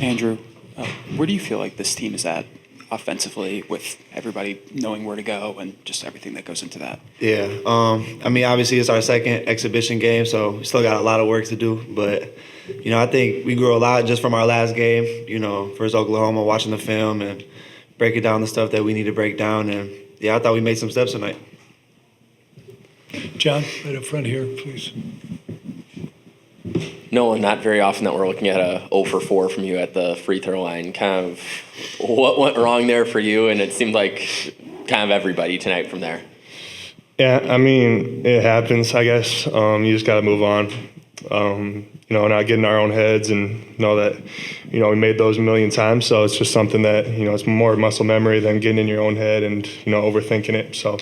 Andrew, where do you feel like this team is at offensively with everybody knowing where to go and just everything that goes into that? Yeah. I mean, obviously it's our second exhibition game, so we still got a lot of work to do. But, I think we grew a lot just from our last game, versus Oklahoma, watching the film and breaking down the stuff that we need to break down. And, I thought we made some steps tonight. John, right up front here, please. No, not very often that we're looking at a 0 for 4 from you at the free throw line. Kind of what went wrong there for you? And it seemed like kind of everybody tonight from there. Yeah, I mean, it happens, I guess. You just got to move on. Not get in our own heads and know that, we made those a million times. So it's just something that, it's more muscle memory than getting in your own head and, overthinking it. So,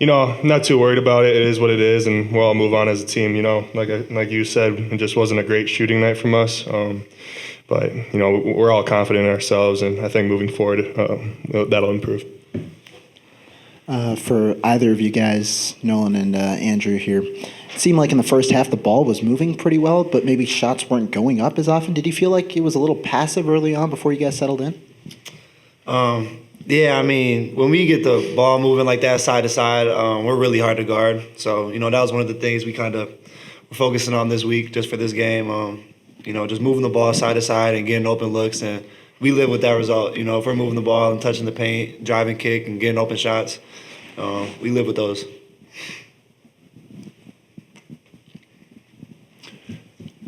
I'm not too worried about it. It is what it is, and we'll all move on as a team. Like you said, it just wasn't a great shooting night from us. But, we're all confident in ourselves, and I think moving forward, that'll improve. For either of you guys, Nolan and Andrew here, it seemed like in the first half the ball was moving pretty well, but maybe shots weren't going up as often. Did you feel like it was a little passive early on before you guys settled in? Yeah, I mean, when we get the ball moving like that side to side, we're really hard to guard. So, that was one of the things we kind of were focusing on this week just for this game. Just moving the ball side to side and getting open looks. And we live with that result. If we're moving the ball and touching the paint, driving kick, and getting open shots, we live with those.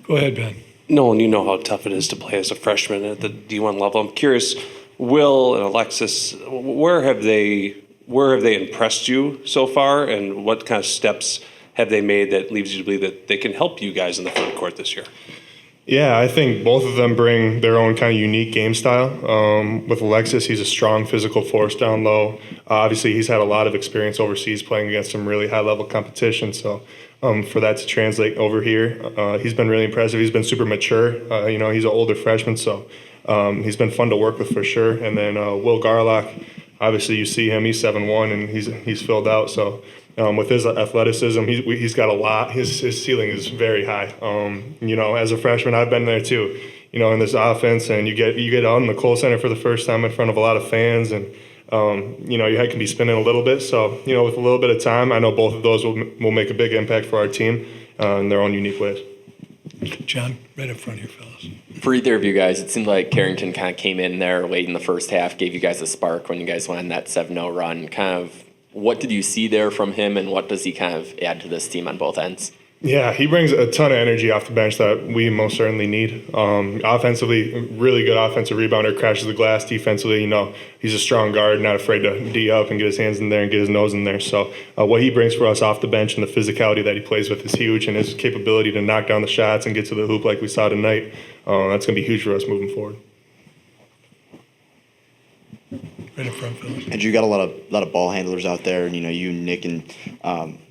Go ahead, Ben. Nolan, you know how tough it is to play as a freshman at the D1 level. I'm curious, Will and Alexis, where have they impressed you so far, and what kind of steps have they made that leaves you to believe that they can help you guys in the front court this year? Yeah, I think both of them bring their own kind of unique game style. With Alexis, he's a strong physical force down low. Obviously, he's had a lot of experience overseas playing against some really high-level competition, so for that to translate over here, he's been really impressive. He's been super mature. He's an older freshman, so he's been fun to work with for sure. And then Will Garlock, obviously you see him, he's 7'1", and he's filled out, so with his athleticism, he's got a lot. His ceiling is very high. As a freshman, I've been there too. In this offense, and you get out in the Kohl Center for the first time in front of a lot of fans, and your head can be spinning a little bit. So with a little bit of time, I know both of those will make a big impact for our team in their own unique ways. John, right up front here, fellas. For either of you guys, it seemed like Carrington kind of came in there late in the first half, gave you guys a spark when you guys went on that 7-0 run. Kind of, what did you see there from him, and what does he kind of add to this team on both ends? Yeah, he brings a ton of energy off the bench that we most certainly need. Offensively, really good offensive rebounder, crashes the glass. Defensively, he's a strong guard, not afraid to D up and get his hands in there and get his nose in there. So what he brings for us off the bench and the physicality that he plays with is huge, and his capability to knock down the shots and get to the hoop like we saw tonight, that's going to be huge for us moving forward. Right up front, fellas. And you got a lot of ball handlers out there, and you, Nick, and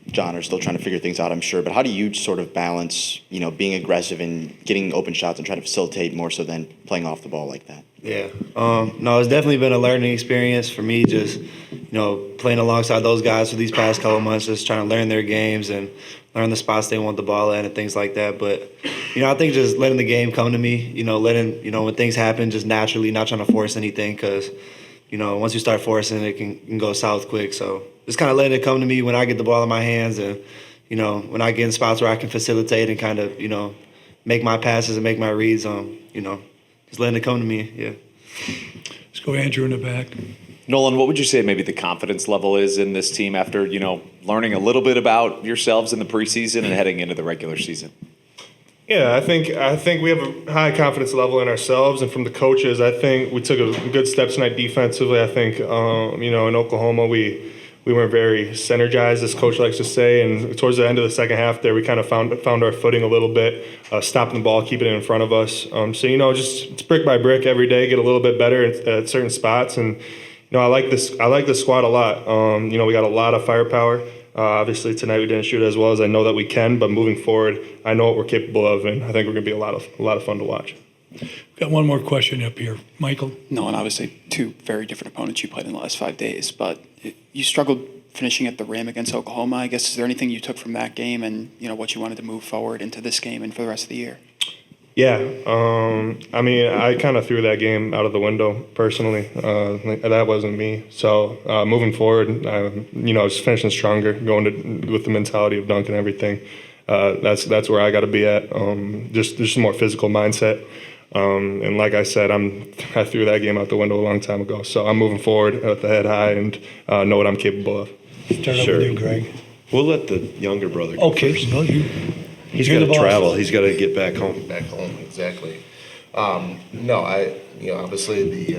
John are still trying to figure things out, I'm sure. But how do you sort of balance, being aggressive and getting open shots and trying to facilitate more so than playing off the ball like that? Yeah. No, it's definitely been a learning experience for me, just, playing alongside those guys for these past couple of months, just trying to learn their games and learn the spots they want the ball at and things like that. But, I think just letting the game come to me, letting, when things happen, just naturally, not trying to force anything, because once you start forcing, it can go south quick. So just kind of letting it come to me when I get the ball in my hands, and, when I get in spots where I can facilitate and kind of, make my passes and make my reads, just letting it come to me, yeah. Let's go Andrew in the back. Nolan, what would you say maybe the confidence level is in this team after, learning a little bit about yourselves in the preseason and heading into the regular season? Yeah, I think we have a high confidence level in ourselves, and from the coaches, I think we took a good step tonight defensively. I think in Oklahoma we weren't very synergized, as Coach likes to say, and towards the end of the second half there, we kind of found our footing a little bit, stopping the ball, keeping it in front of us. So just it's brick by brick every day, get a little bit better at certain spots, and I like this squad a lot. We got a lot of firepower. Obviously tonight we didn't shoot as well as I know that we can, but moving forward, I know what we're capable of, and I think we're going to be a lot of fun to watch. Got one more question up here, Michael. No, and obviously two very different opponents you played in the last 5 days, but you struggled finishing at the rim against Oklahoma. I guess, is there anything you took from that game and what you wanted to move forward into this game and for the rest of the year? Yeah, I mean, I kind of threw that game out of the window personally. That wasn't me. So moving forward, I was finishing stronger, going with the mentality of dunking everything. That's where I got to be at. Just a more physical mindset. And like I said, I threw that game out the window a long time ago. So I'm moving forward with the head high and know what I'm capable of. Start up with you, Greg. We'll let the younger brother go Okay, first. no, you. He's you're got the to boss. travel. He's got to get back home. Back home, exactly. No, obviously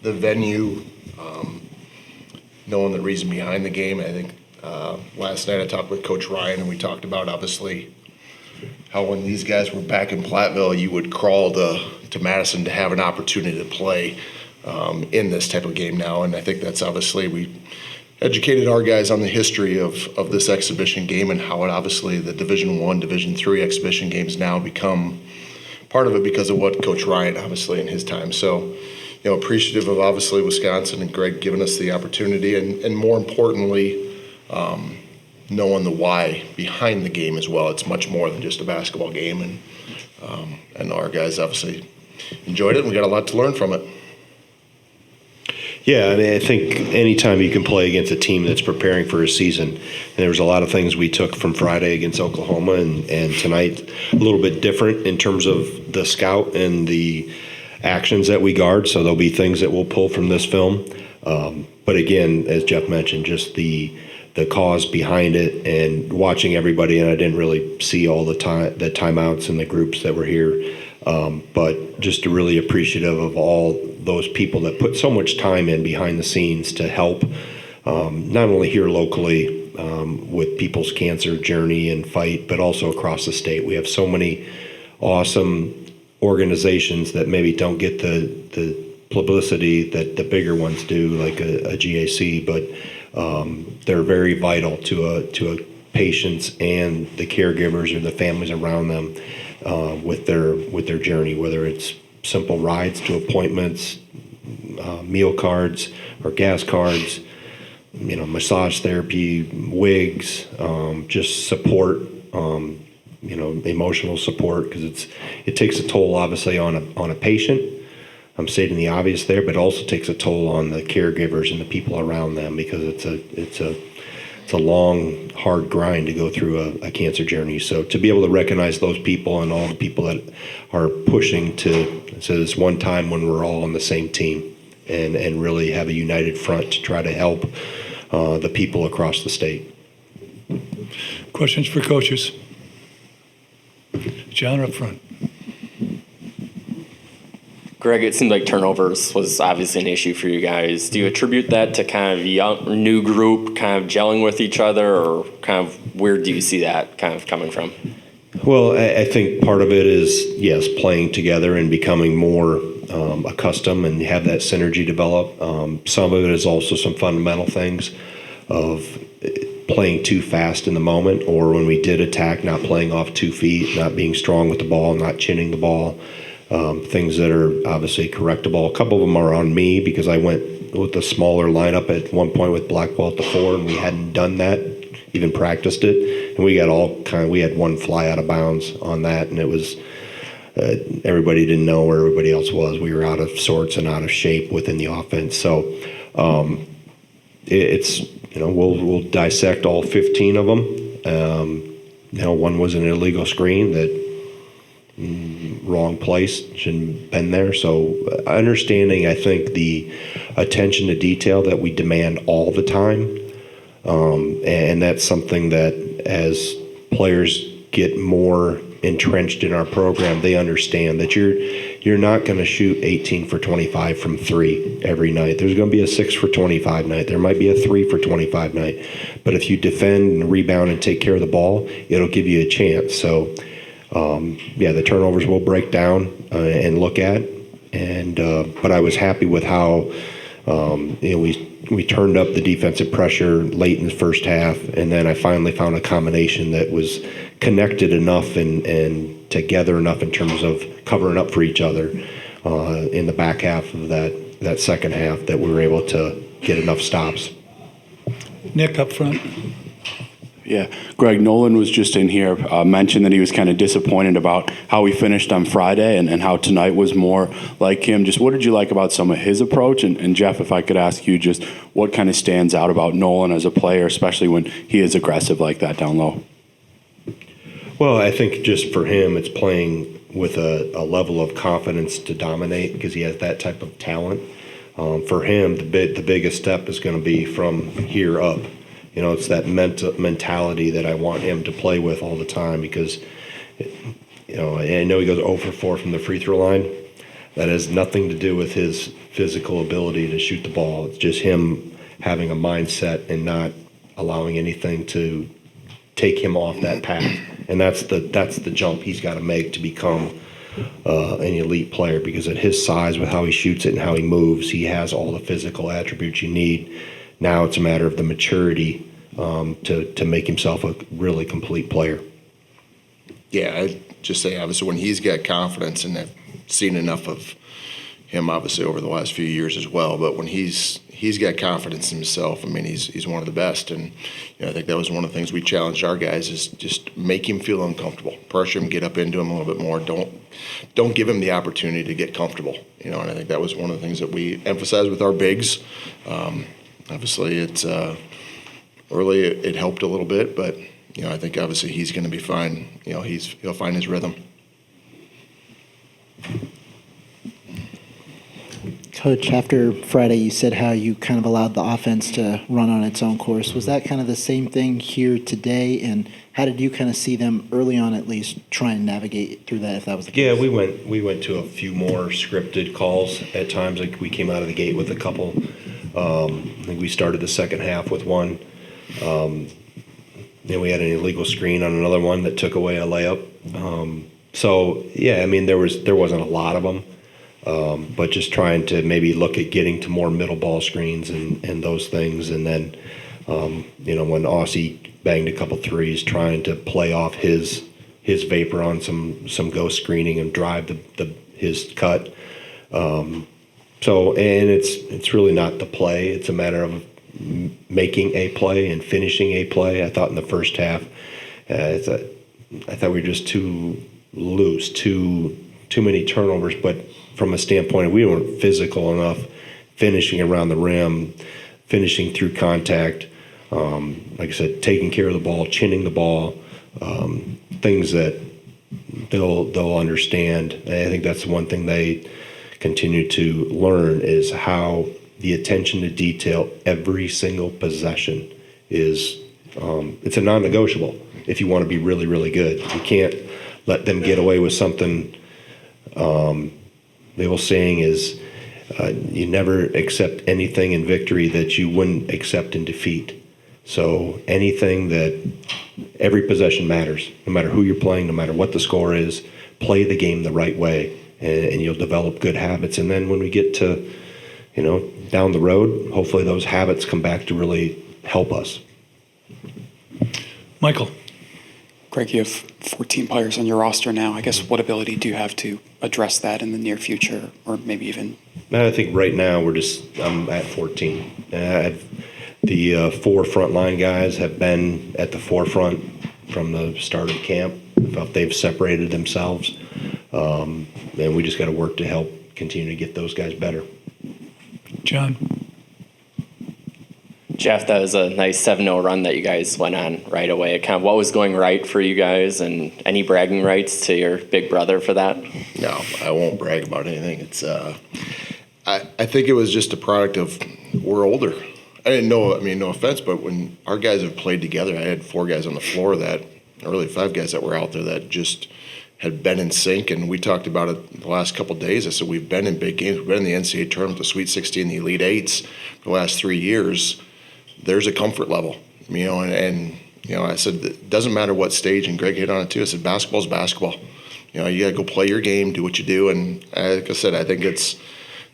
the venue, knowing the reason behind the game. I think last night I talked with Coach Ryan and we talked about obviously how when these guys were back in Platteville, you would crawl to Madison to have an opportunity to play in this type of game now. And I think that's obviously we educated our guys on the history of this exhibition game and how it obviously the Division I, Division III exhibition games now become part of it because of what Coach Ryan obviously in his time. So, appreciative of obviously Wisconsin and Greg giving us the opportunity and more importantly, knowing the why behind the game as well. It's much more than just a basketball game and our guys obviously enjoyed it and we got a lot to learn from it. Yeah, I mean, I think anytime you can play against a team that's preparing for a season, and there was a lot of things we took from Friday against Oklahoma and tonight a little bit different in terms of the scout and the actions that we guard. So there'll be things that we'll pull from this film. But again, as Jeff mentioned, just the cause behind it and watching everybody, and I didn't really see all the timeouts and the groups that were here. But just really appreciative of all those people that put so much time in behind the scenes to help, not only here locally with people's cancer journey and fight, but also across the state. We have so many awesome organizations that maybe don't get the publicity that the bigger ones do, like a GAC, but they're very vital to a patients and the caregivers or the families around them. With their journey, whether it's simple rides to appointments, meal cards or gas cards, massage therapy, wigs, just support, emotional support, because it takes a toll obviously on a patient. I'm stating the obvious there, but it also takes a toll on the caregivers and the people around them because it's a long, hard grind to go through a cancer journey. So to be able to recognize those people and all the people that are pushing so this one time when we're all on the same team and really have a united front to try to help the people across the state. Questions for coaches? John up front. Greg, it seemed like turnovers was obviously an issue for you guys. Do you attribute that to kind of a new group kind of gelling with each other, or kind of where do you see that kind of coming from? Well, I think part of it is, yes, playing together and becoming more accustomed and have that synergy develop. Some of it is also some fundamental things of playing too fast in the moment, or when we did attack, not playing off 2 feet, not being strong with the ball, not chinning the ball. Things that are obviously correctable. A couple of them are on me because I went with a smaller lineup at one point with Blackwell at the 4, and we hadn't done that, even practiced it, and we had one fly out of bounds on that, and it was everybody didn't know where everybody else was. We were out of sorts and out of shape within the offense. So it's we'll dissect all 15 of them. One was an illegal screen that. Wrong place, shouldn't have been there. So understanding, I think, the attention to detail that we demand all the time, and that's something that as players get more entrenched in our program, they understand that you're not going to shoot 18 for 25 from 3 every night. There's going to be a 6 for 25 night. There might be a 3 for 25 night. But if you defend and rebound and take care of the ball, it'll give you a chance. So the turnovers will break down and look at, but I was happy with how we turned up the defensive pressure late in the first half, and then I finally found a combination that was connected enough and together enough in terms of covering up for each other in the back half of that second half that we were able to get enough stops. Nick up front. Yeah, Greg, Nolan was just in here, mentioned that he was kind of disappointed about how he finished on Friday and how tonight was more like him. Just what did you like about some of his approach? And Jeff, if I could ask you just what kind of stands out about Nolan as a player, especially when he is aggressive like that down low? Well, I think just for him, it's playing with a level of confidence to dominate because he has that type of talent. For him, the biggest step is going to be from here up. You know, it's that mentality that I want him to play with all the time because, you know, I know he goes 0 for 4 from the free throw line. That has nothing to do with his physical ability to shoot the ball. It's just him having a mindset and not allowing anything to take him off that path. And that's the jump he's got to make to become an elite player because at his size, with how he shoots it and how he moves, he has all the physical attributes you need. Now it's a matter of the maturity to make himself a really complete player. Yeah, I'd just say obviously when he's got confidence, and I've seen enough of him obviously over the last few years as well, but when he's got confidence in himself, I mean, he's one of the best. And you know, I think that was one of the things we challenged our guys is just make him feel uncomfortable, pressure him, get up into him a little bit more. Don't give him the opportunity to get comfortable. You know, and I think that was one of the things that we emphasized with our bigs. Obviously, it's early it helped a little bit, but you know, I think obviously he's going to be fine. You know, he'll find his rhythm. Coach, after Friday, you said how you kind of allowed the offense to run on its own course. Was that kind of the same thing here today? And how did you kind of see them early on, at least, try and navigate through that? If that was the case? Yeah, we went to a few more scripted calls at times. Like we came out of the gate with a couple. I think we started the second half with one. Then we had an illegal screen on another one that took away a layup. So yeah, I mean there wasn't a lot of them, but just trying to maybe look at getting to more middle ball screens and those things, and then you know, when Aussie banged a couple threes, trying to play off his vapor on some ghost screening and drive his cut. So, and it's really not the play. It's a matter of making a play and finishing a play. I thought in the first half, I thought we were just too loose, too many turnovers. But from a standpoint, we weren't physical enough, finishing around the rim, finishing through contact. Like I said, taking care of the ball, chinning the ball, things that they'll understand. And I think that's one thing they continue to learn is how the attention to detail every single possession is it's a non-negotiable if you want to be really, really good. You can't let them get away with something. The old saying is you never accept anything in victory that you wouldn't accept in defeat. So anything that every possession matters, no matter who you're playing, no matter what the score is, play the game the right way and you'll develop good habits. And then when we get to, you know, down the road, hopefully those habits come back to really help us. Michael. Greg, you have 14 players on your roster now. I guess what ability do you have to address that in the near future, or maybe even? I think right now I'm at 14. The 4 frontline guys have been at the forefront from the start of camp. I felt they've separated themselves, and we just got to work to help continue to get those guys better. John. Jeff, that was a nice 7-0 run that you guys went on right away. Kind of what was going right for you guys, and any bragging rights to your big brother for that? No, I won't brag about anything. It's I think it was just a product of we're older. I didn't know, I mean, no offense, but when our guys have played together, I had 4 guys on the floor or really 5 guys that were out there that just had been in sync, and we talked about it the last couple of days. I said we've been in big games. We've been in the NCAA tournament, the Sweet 16, the Elite Eights for the last 3 years. There's a comfort level, you know, and you know, I said it doesn't matter what stage, and Greg hit on it too. I said basketball's basketball. You know, you got to go play your game, do what you do, and like I said, I think it's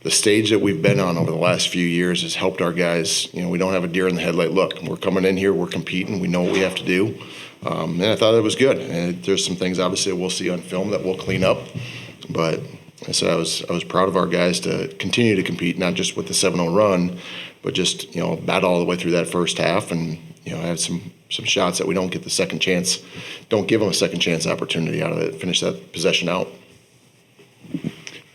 the stage that we've been on over the last few years has helped our guys. You know, we don't have a deer in the headlight look. We're coming in here, we're competing, we know what we have to do, and I thought it was good. And there's some things obviously we'll see on film that we'll clean up, but I said I was proud of our guys to continue to compete, not just with the 7-0 run, but just, you know, battle all the way through that first half. And, have some shots that we don't get the second chance, don't give them a second chance opportunity out of it, finish that possession out.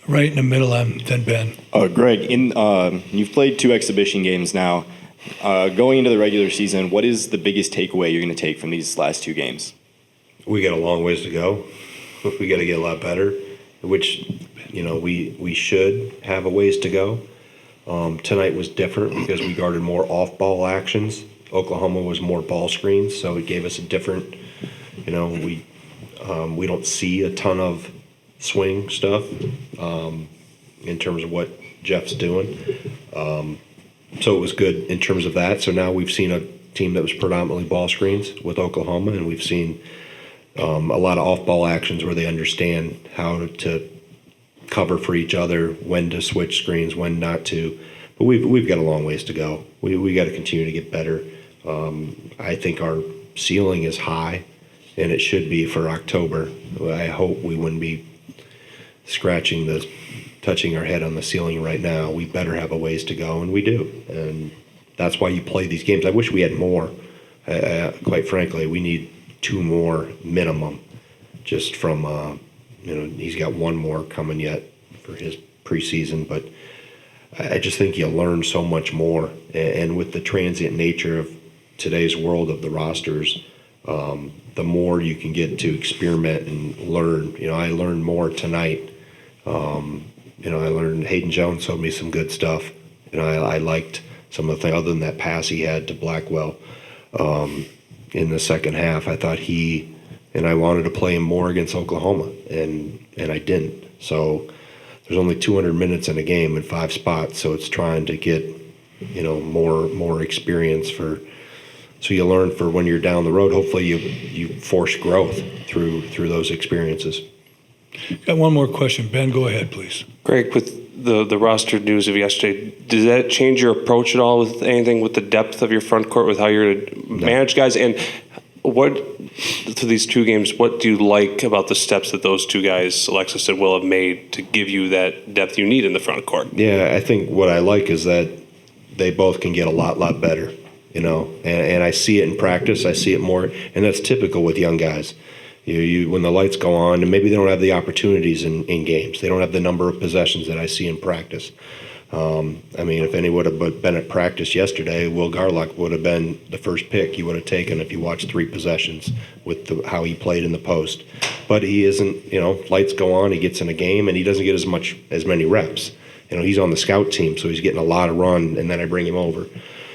Right in the middle, then Ben. Greg, you've played 2 exhibition games now. Going into the regular season, what is the biggest takeaway you're going to take from these last 2 games? We got a long ways to go. We got to get a lot better, which, we should have a ways to go. Tonight was different because we guarded more off-ball actions. Oklahoma was more ball screens, so it gave us a different, we don't see a ton of swing stuff in terms of what Jeff's doing. So it was good in terms of that. So now we've seen a team that was predominantly ball screens with Oklahoma, and we've seen a lot of off-ball actions where they understand how to cover for each other, when to switch screens, when not to. But we've got a long ways to go. We got to continue to get better. I think our ceiling is high, and it should be for October. I hope we wouldn't be touching our head on the ceiling right now. We better have a ways to go, and we do. And that's why you play these games. I wish we had more. Quite frankly, we need 2 more minimum, just from he's got 1 more coming yet for his preseason, but I just think you learn so much more. And with the transient nature of today's world of the rosters, the more you can get to experiment and learn. I learned more tonight. I learned Hayden Jones showed me some good stuff. I liked some of the things other than that pass he had to Blackwell in the second half. I thought I wanted to play him more against Oklahoma, and I didn't. So there's only 200 minutes in a game in 5 spots, so it's trying to get more experience so you learn for when you're down the road. Hopefully you force growth through those experiences. Got one more question. Ben, go ahead, please. Greg, with the roster news of yesterday, does that change your approach at all with anything with the depth of your front court, with how you're going to manage guys? And what, to these 2 games, what do you like about the steps that those 2 guys, Alexis and Will, have made to give you that depth you need in the front court? Yeah, I think what I like is that they both can get a lot better, and I see it in practice. I see it more, and that's typical with young guys. You when the lights go on, and maybe they don't have the opportunities in games. They don't have the number of possessions that I see in practice. If any would have been at practice yesterday, Will Garlock would have been the first pick he would have taken if you watched 3 possessions with how he played in the post. But he isn't, lights go on, he gets in a game, and he doesn't get as many reps. He's on the scout team, so he's getting a lot of run, and then I bring him over.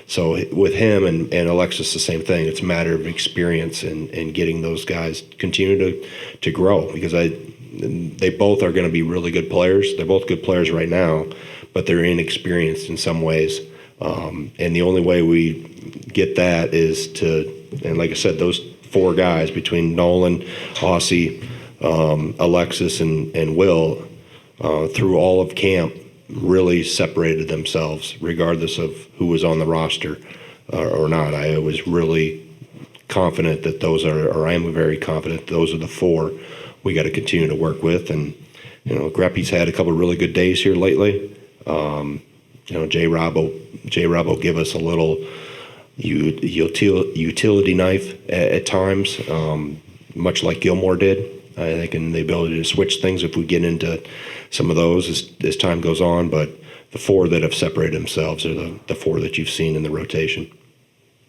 So with him and Alexis, the same thing. It's a matter of experience and getting those guys continue to grow, because they both are going to be really good players. They're both good players right now, but they're inexperienced in some ways. And the only way we get that is and like I said, those 4 guys between Nolan, Aussie, Alexis, and Will, through all of camp, really separated themselves regardless of who was on the roster or not. I was really confident that I am very confident those are the 4 we got to continue to work with. And, Greppy's had a couple of really good days here lately. J-Rob will give us a little utility knife at times, much like Gilmore did. I think, and the ability to switch things if we get into some of those as time goes on. But the 4 that have separated themselves are the 4 that you've seen in the rotation.